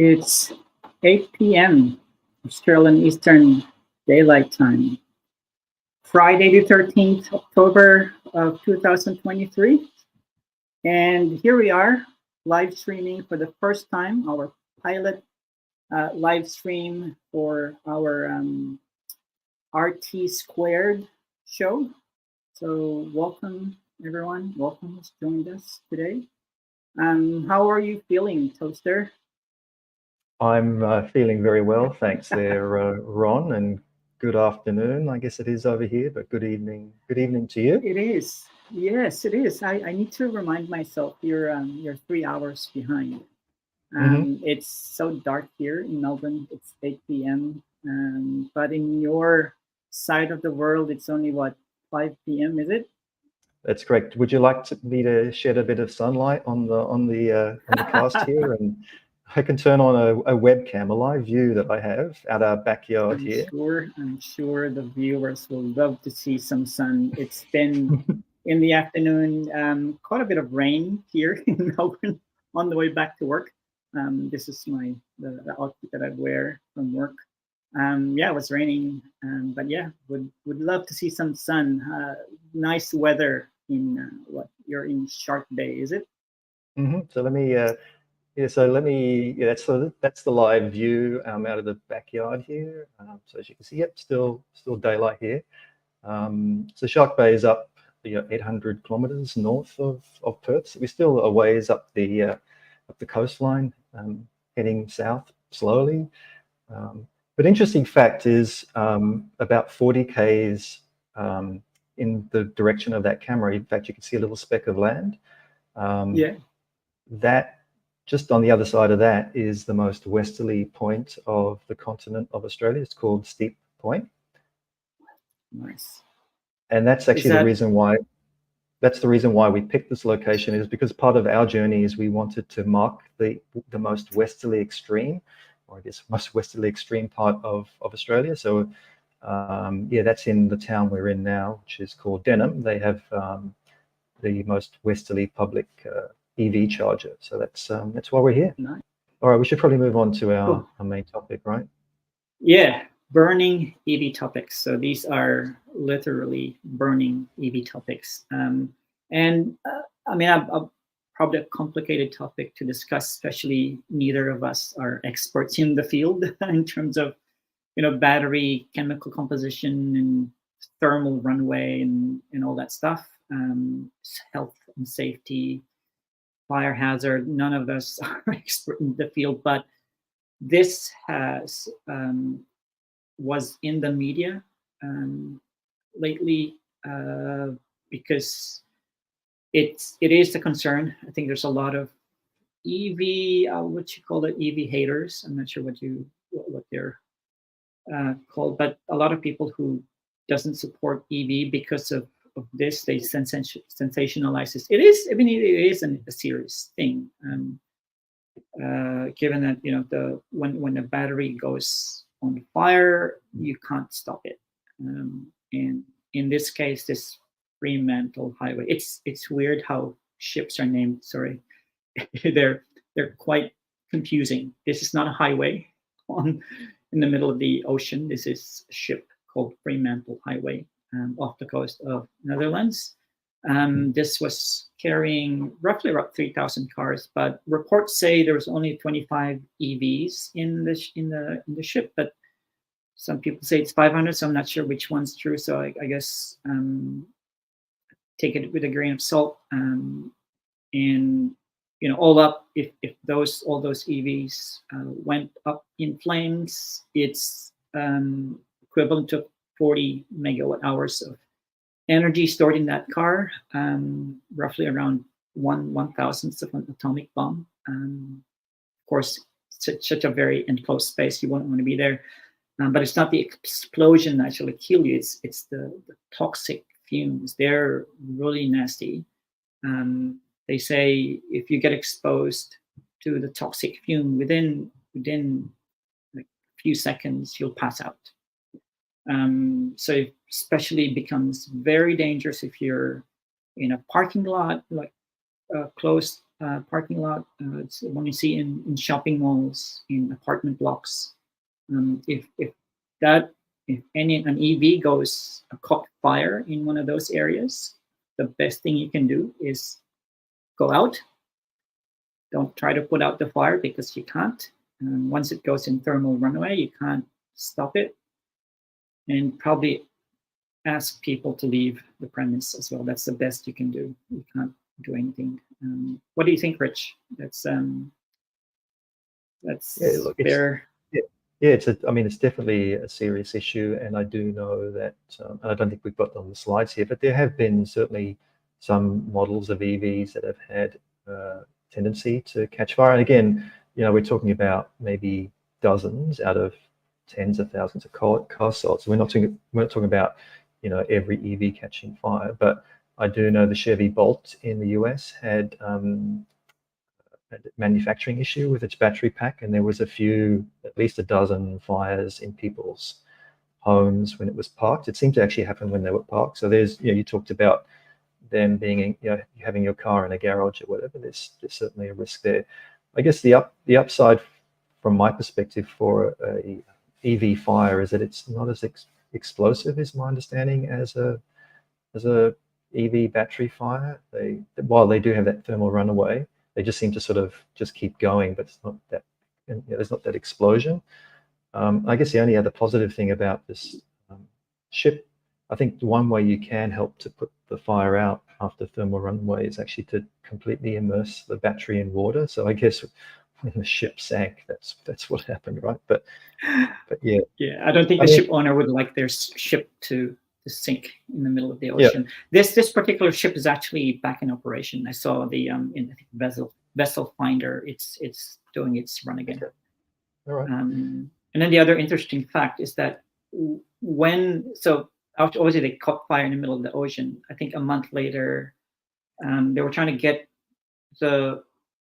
It's 8 p.m. Australian Eastern Daylight Time, Friday the 13th October of 2023. And here we are, live streaming for the first time, our pilot live stream for our RT Squared show. So welcome, everyone. Welcome who's joined us today. How are you feeling, Toaster? I'm feeling very well, thanks there, Ron, and good afternoon. I guess it is over here, but good evening. Good evening to you. It is. Yes, it is. I need to remind myself you're 3 hours behind. It's so dark here in Melbourne. It's 8 p.m. But in your side of the world, it's only what 5 p.m. Is it? That's correct. Would you like me to shed a bit of sunlight on the cast here? And I can turn on a webcam, a live view that I have at our backyard here. I'm sure the viewers will love to see some sun. It's been in the afternoon, quite a bit of rain here in Melbourne on the way back to work. This is the outfit that I wear from work. Yeah, it was raining, but yeah, would love to see some sun. Nice weather in what you're in Shark Bay, is it? So let me. That's the live view out of the backyard here. So as you can see, yep, still daylight here. So Shark Bay is up 800 kilometers north of Perth. So we're still a ways up the coastline, heading south slowly. But interesting fact is about 40 k's in the direction of that camera. In fact, you can see a little speck of land. That just on the other side of that is the most westerly point of the continent of Australia. It's called Steep Point. Nice. And that's actually the reason why. That's the reason why we picked this location, is because part of our journey is we wanted to mark the most westerly extreme, or I guess most westerly extreme part of Australia. So that's in the town we're in now, which is called Denham. They have the most westerly public EV charger. So that's why we're here. Nice. All right, we should probably move on to our main topic, right? Yeah, burning EV topics. So these are literally burning EV topics. Probably a complicated topic to discuss, especially neither of us are experts in the field in terms of, battery chemical composition and thermal runaway and all that stuff, health and safety, fire hazard. None of us are expert in the field, but this was in the media lately because it is a concern. I think there's a lot of EV, EV haters. I'm not sure what they're called, but a lot of people who doesn't support EV because of this. They sensationalize this. It is a serious thing. Given that when a battery goes on fire, you can't stop it. And in this case, this Fremantle Highway. It's weird how ships are named. Sorry, they're quite confusing. This is not a highway in the middle of the ocean. This is a ship called Fremantle Highway off the coast of Netherlands. This was carrying roughly about 3,000 cars, but reports say there was only 25 EVs in the ship. But some people say it's 500, so I'm not sure which one's true. So I guess take it with a grain of salt. And all up, if all those EVs went up in flames, it's equivalent to 40 megawatt hours of energy stored in that car, roughly around 1,000th of an atomic bomb. Of course, such a very enclosed space, you wouldn't want to be there. But it's not the explosion that actually kill you. It's the toxic fumes. They're really nasty. They say if you get exposed to the toxic fume within like a few seconds, you'll pass out. So it especially becomes very dangerous if you're in a parking lot, like close parking lot. It's the one you see in shopping malls, in apartment blocks. If an EV goes caught fire in one of those areas, the best thing you can do is go out. Don't try to put out the fire because you can't. Once it goes in thermal runaway, you can't stop it. And probably ask people to leave the premise as well. That's the best you can do. You can't do anything. What do you think, Rich? That's look, fair. I mean, it's definitely a serious issue, and I do know that, and I don't think we've got on the slides here, but there have been certainly some models of EVs that have had tendency to catch fire. And again, we're talking about maybe dozens out of tens of thousands of car salts. We're not talking about every EV catching fire, but I do know the Chevy Bolt in the US had a manufacturing issue with its battery pack, and there was at least a dozen fires in people's homes when it was parked. It seemed to actually happen when they were parked. So there's, you talked about them being, having your car in a garage or whatever. There's certainly a risk there. I guess the upside from my perspective for a EV fire is that it's not as explosive, is my understanding, as a EV battery fire. While they do have that thermal runaway, they just seem to sort of just keep going, but it's not that, there's not that explosion. I guess the only other positive thing about this ship, I think the one way you can help to put the fire out after thermal runaway is actually to completely immerse the battery in water. So I guess when the ship sank, that's what happened, right? But yeah. Yeah, I don't think the ship owner would like their ship to sink in the middle of the ocean. Yeah. This particular ship is actually back in operation. I saw the in vessel finder. It's doing its run again. Okay. All right. And then the other interesting fact is that obviously they caught fire in the middle of the ocean. I think a month later, they were trying to get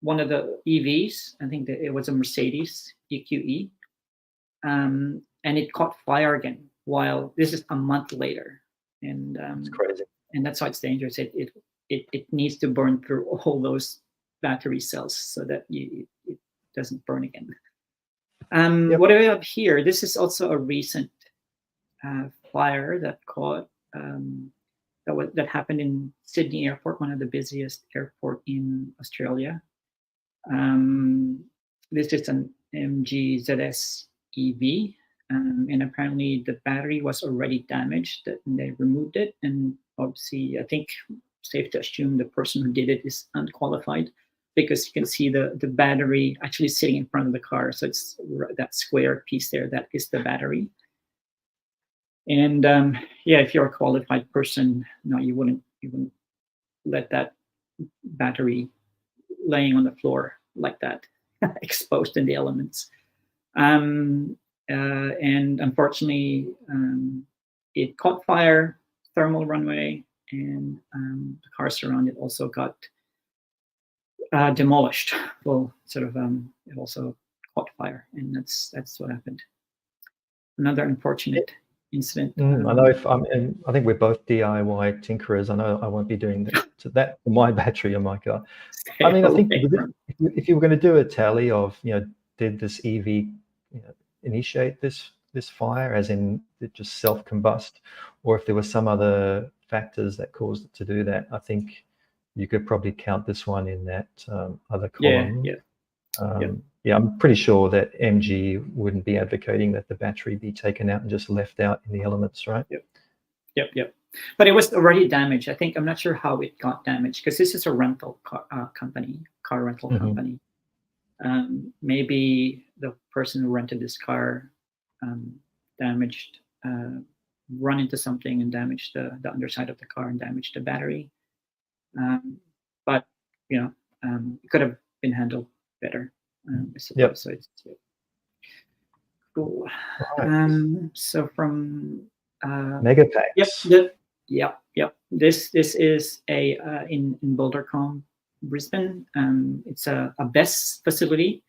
one of the EVs. I think that it was a Mercedes EQE, and it caught fire again. While this is a month later, and it's crazy, and that's why it's dangerous. It needs to burn through all those battery cells so that it doesn't burn again. Yep. What do we have here? This is also a recent fire that caught that happened in Sydney Airport, one of the busiest airport in Australia. This is an MG ZS EV. And apparently the battery was already damaged, and they removed it. And obviously, I think safe to assume the person who did it is unqualified, because you can see the battery actually sitting in front of the car. So it's that square piece there, that is the battery. And if you're a qualified person, no, you wouldn't let that battery laying on the floor like that, exposed in the elements. And unfortunately, it caught fire, thermal runway, and the cars around it also got demolished. Well, sort of, it also caught fire, and that's what happened. Another unfortunate incident. I know I think we're both DIY tinkerers. I know I won't be doing that for my battery on my car. I mean, I think if you were going to do a tally of, did this EV, initiate this fire, as in it just self-combust, or if there were some other factors that caused it to do that, I think you could probably count this one in that other column. Yeah, I'm pretty sure that MG wouldn't be advocating that the battery be taken out and just left out in the elements, right? Yep. But it was already damaged. I think, I'm not sure how it got damaged, because this is a rental car rental company. Maybe the person who rented this car run into something and damaged the underside of the car and damaged the battery. But it could have been handled better. I suppose. Yep. So it's cool. Right. So from Megapacks. Yep. This is in Bouldercombe, Brisbane. It's a BESS facility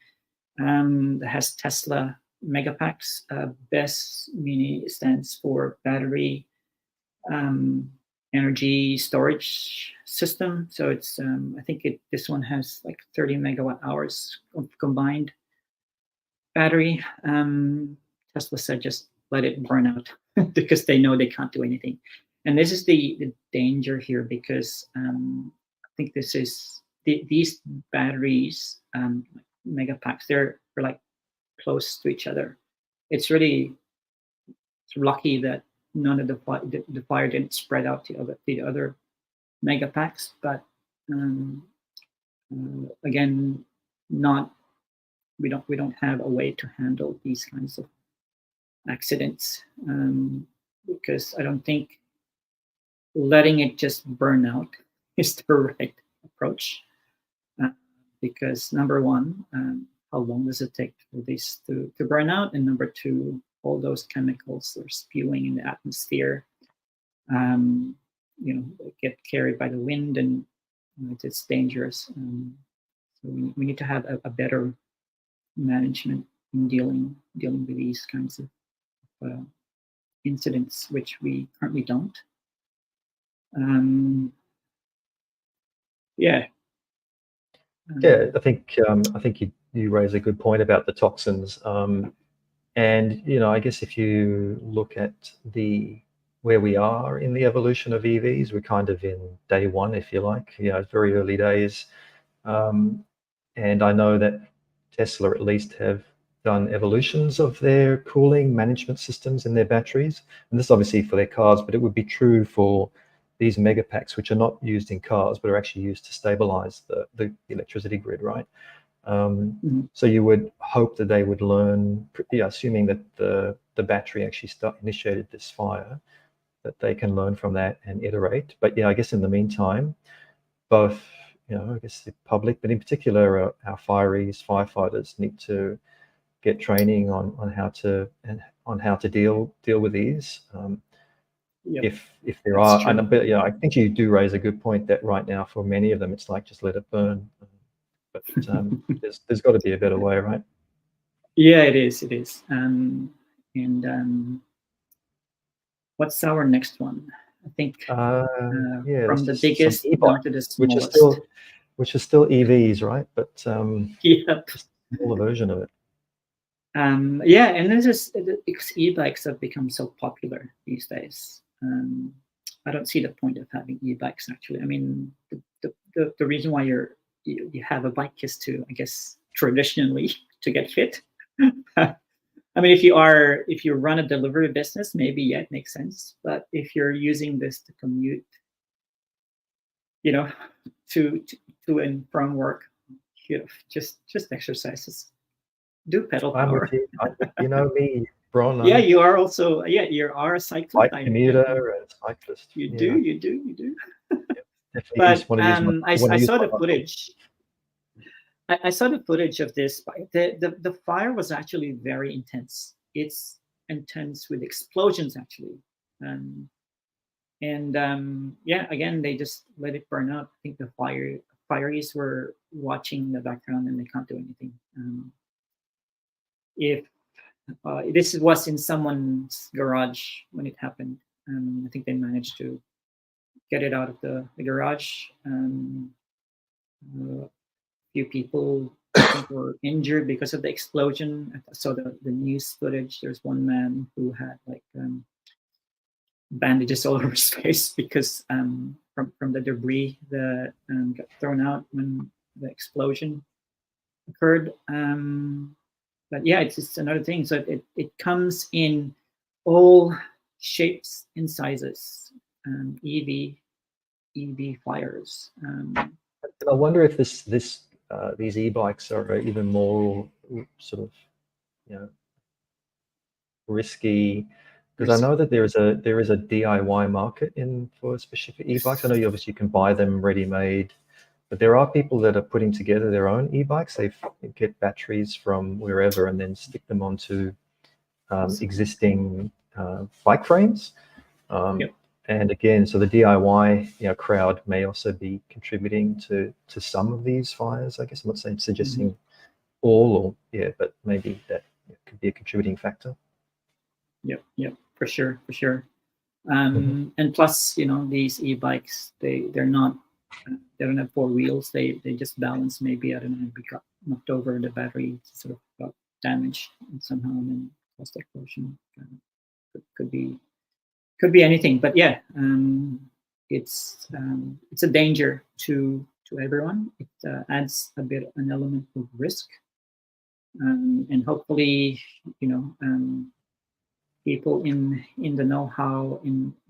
that has Tesla Megapacks. BESS stands for battery energy storage system. So it's I think this one has like 30 megawatt hours of combined battery. Tesla said just let it burn out because they know they can't do anything. And this is the danger here because I think this is these batteries, megapacks, they're like close to each other. It's really lucky that none of the fire didn't spread out to the other megapacks, but again, not we don't have a way to handle these kinds of accidents because I don't think letting it just burn out is the right approach. Because number one, how long does it take for this to burn out? And number two, all those chemicals are spewing in the atmosphere, get carried by the wind, and it's dangerous. So we need to have a better management in dealing with these kinds of incidents, which we currently don't. Yeah. Yeah, I think you raise a good point about the toxins, and I guess if you look at where we are in the evolution of EVs, we're kind of in day one, if you like. It's very early days, and I know that Tesla at least have done evolutions of their cooling management systems in their batteries, and this is obviously for their cars, but it would be true for these megapacks, which are not used in cars, but are actually used to stabilize the electricity grid, right? So you would hope that they would learn, assuming that the battery actually initiated this fire, that they can learn from that and iterate. But I guess in the meantime, both, I guess the public, but in particular our firefighters need to get training on how to deal with these. Yep. If there are, but I think you do raise a good point that right now for many of them it's like just let it burn. But there's got to be a better way, right? Yeah, it is. What's our next one? I think from the biggest down to the smallest, which is still EVs, right? But yep. Just a smaller version of it. Yeah, and this is e-bikes have become so popular these days. I don't see the point of having e-bikes actually. I mean, the reason why you have a bike is to, I guess, traditionally to get fit. I mean, if you run a delivery business, maybe it makes sense. But if you're using this to commute, to and from work, just exercises. Do pedal power. You know me, Bron. Yeah, you are also. Yeah, you are a cyclist. Bike commuter and cyclist. You do. Yep, but I saw the footage. I saw the footage of this. The fire was actually very intense. It's intense with explosions actually, again they just let it burn up. I think the fireys were watching in the background and they can't do anything. If this was in someone's garage when it happened, I think they managed to get it out of the garage. A few people I think were injured because of the explosion. I saw the news footage. There's one man who had like bandages all over his face because from the debris that got thrown out when the explosion occurred. But yeah, it's just another thing. So it comes in all shapes and sizes. EV fires. I wonder if these e-bikes are even more sort of risky, because I know that there is a DIY market for specific e-bikes. I know you obviously can buy them ready-made, but there are people that are putting together their own e-bikes. They get batteries from wherever and then stick them onto existing bike frames. Yep. And again, so the DIY crowd may also be contributing to some of these fires. I guess I'm not suggesting all, but maybe that could be a contributing factor. Yep, for sure. And plus, these e-bikes, they're not, they don't have four wheels. They just balance. Maybe, I don't know, maybe got knocked over, the battery sort of got damaged somehow, and then caused explosion. Could be anything. But yeah, it's a danger to everyone. It adds an element of risk, and hopefully, people in the know-how,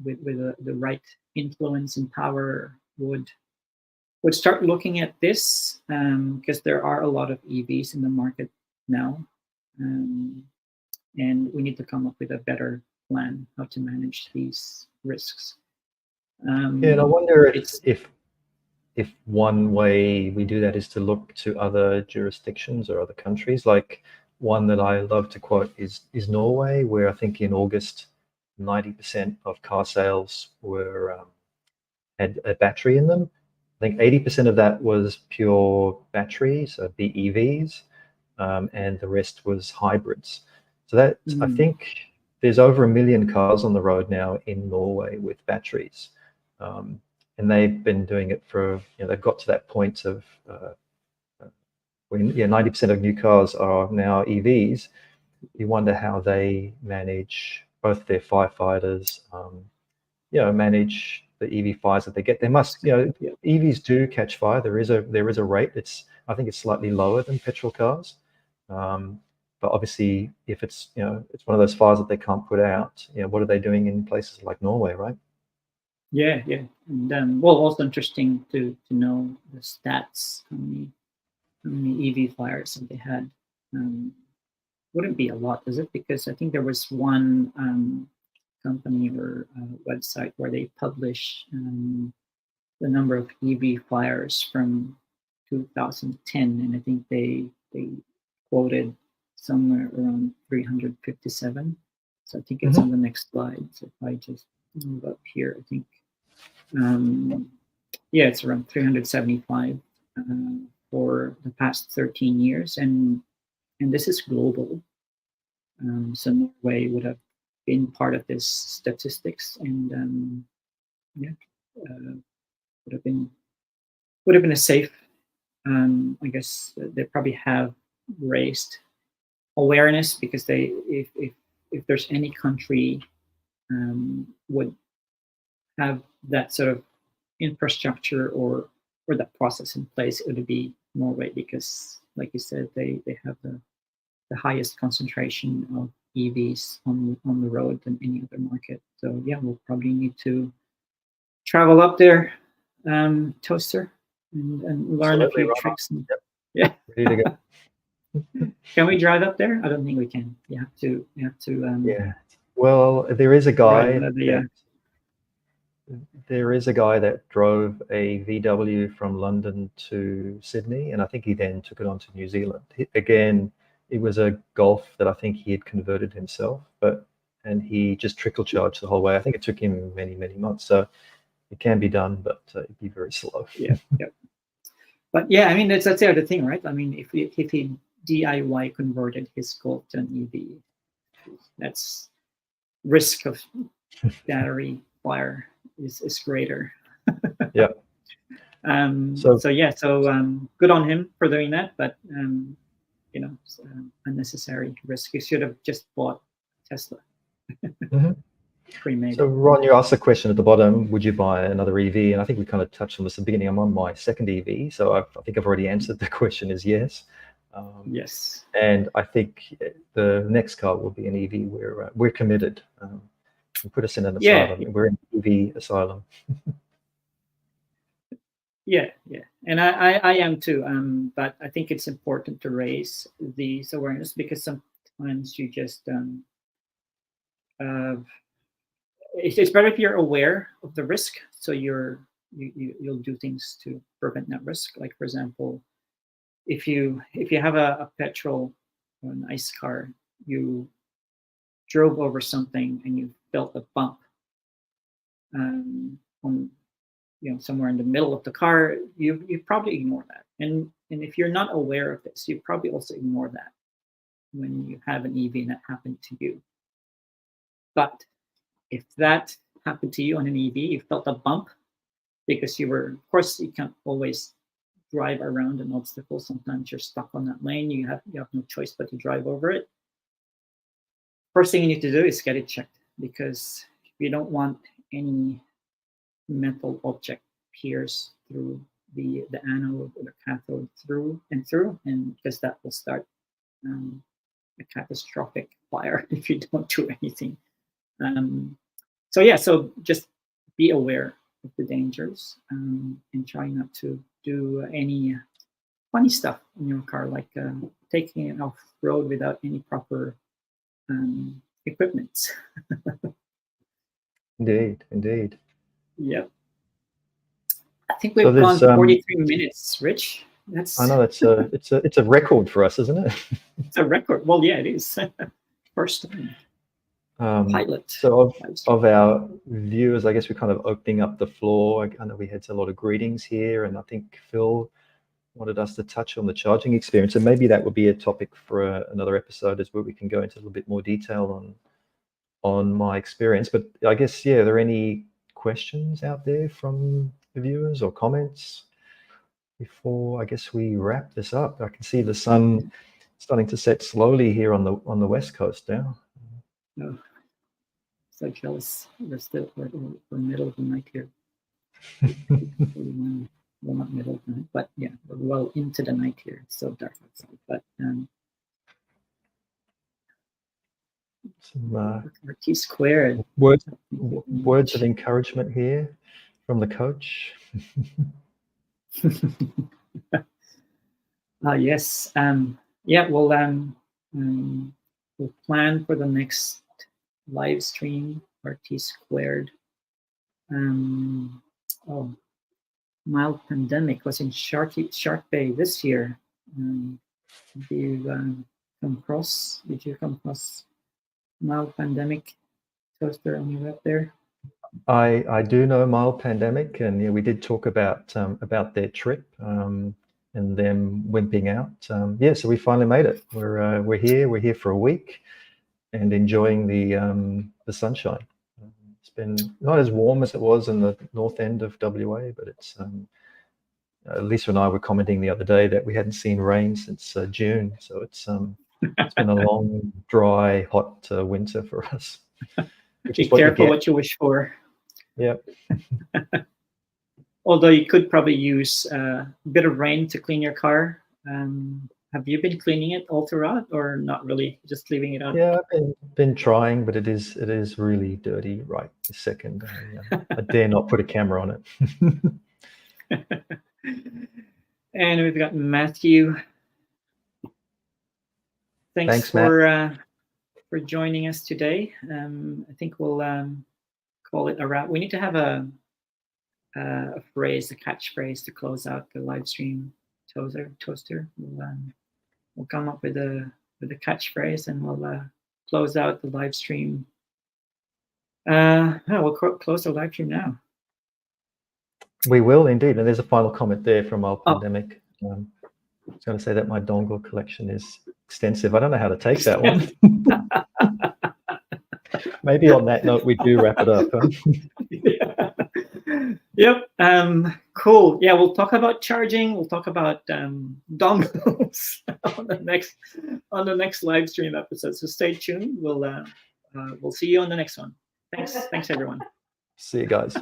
with the right influence and power would start looking at this, because there are a lot of EVs in the market now, and we need to come up with a better plan how to manage these risks. Yeah, and I wonder if one way we do that is to look to other jurisdictions or other countries. Like, one that I love to quote is Norway, where I think in August 90% of car sales were had a battery in them. I think 80% of that was pure battery, so BEVs, and the rest was hybrids. So that I think there's over 1 million cars on the road now in Norway with batteries. And they've been doing it for, they've got to that point of when 90% of new cars are now EVs. You wonder how they manage both their firefighters, manage the EV fires that they get. They must, EVs do catch fire. There is a rate. I think it's slightly lower than petrol cars. But obviously, if it's it's one of those fires that they can't put out, what are they doing in places like Norway, right? Yeah. And also interesting to know the stats, how many EV fires have they had. Wouldn't be a lot, is it? Because I think there was one company or website where they publish the number of EV fires from 2010, and I think they quoted somewhere around 357. So I think it's on the next slide. So if I just move up here, I think it's around 375 for the past 13 years, and this is global. So Norway would have been part of this statistics, and would have been a safe. I guess they probably have raised awareness, because if there's any country would have that sort of infrastructure or that process in place, it would be Norway, because, like you said, they have the highest concentration of EVs on the road than any other market. So yeah, we'll probably need to travel up there, Toaster, and learn a few tricks. Yeah, ready to go. Can we drive up there? I don't think we can. You have to. Yeah. Well, there is a guy. There is a guy that drove a VW from London to Sydney, and I think he then took it on to New Zealand. Again, it was a Golf that I think he had converted himself, and he just trickle charged the whole way. I think it took him many, many months. So it can be done, but it'd be very slow. Yeah. But yeah, I mean, that's the other thing, right? I mean, if he DIY converted his Golf to an EV, that's risk of battery fire is greater. Yeah. So good on him for doing that, but unnecessary risk. You should have just bought Tesla. Pre-made. So Ron, you asked a question at the bottom, would you buy another EV? And I think we kind of touched on this at the beginning. I'm on my second EV, so I think I've already answered the question is yes. Yes. And I think the next car will be an EV. We're committed. Put us in an asylum. We're in EV asylum. Yeah, and I am too. But I think it's important to raise these awareness, because sometimes you just it's better if you're aware of the risk, so you'll do things to prevent that risk. Like, for example, if you have a petrol or an ICE car, you drove over something and you felt a bump on somewhere in the middle of the car, you probably ignore that. And if you're not aware of this, you probably also ignore that when you have an EV and that happened to you. But if that happened to you on an EV? You felt a bump because you were, of course, you can't always drive around an obstacle. Sometimes you're stuck on that lane. You have no choice but to drive over it. First thing you need to do is get it checked, because you don't want any metal object pierce through the anode or the cathode through, and because that will start a catastrophic fire if you don't do anything. So just be aware of the dangers, and try not to do any funny stuff in your car, like taking it off road without any proper equipment. Indeed. Yep. I think we've gone 43 minutes, Rich. I know it's a record for us, isn't it? It's a record. Well, yeah, it is. First time. Pilot. So of our viewers, I guess we're kind of opening up the floor. I know we had a lot of greetings here, and I think Phil wanted us to touch on the charging experience, and maybe that would be a topic for another episode, as where we can go into a little bit more detail on my experience. But I guess, yeah, are there any questions out there from the viewers or comments before I guess we wrap this up? I can see the sun starting to set slowly here on the west coast now. Oh, so jealous. We're middle of the night here. Well, not middle of the night, but yeah, we're well into the night here. It's so dark outside. But some RT squared. Words of encouragement here from the coach. Yes. Yeah. We'll plan for the next live stream, RT squared. Mild pandemic was in Shark Bay this year. Did you come across mild pandemic, Toaster, on your up there? I do know mild pandemic, and yeah, we did talk about their trip and them wimping out. Yeah, so we finally made it. We're here for a week and enjoying the sunshine. It's been not as warm as it was in the north end of WA, but it's Lisa and I were commenting the other day that we hadn't seen rain since June, so it's been a long, dry, hot winter for us. Be careful what you wish for. Yeah. Although you could probably use a bit of rain to clean your car. Have you been cleaning it all throughout, or not really, just leaving it out? Yeah, I've been trying, but it is really dirty right this second. I dare not put a camera on it. And we've got Matthew. Thanks for joining us today. I think we'll call it a wrap. We need to have a phrase, a catchphrase to close out the live stream. Toaster. We'll come up with a catchphrase, and we'll close out the live stream. We'll close the live stream now. We will indeed, and there's a final comment there from our pandemic. I was going to say that my dongle collection is extensive. I don't know how to take that one. Maybe on that note, we do wrap it up. Huh? Yep. Cool. Yeah, we'll talk about charging. We'll talk about dongles on the next live stream episode. So stay tuned. We'll see you on the next one. Thanks everyone. See you guys.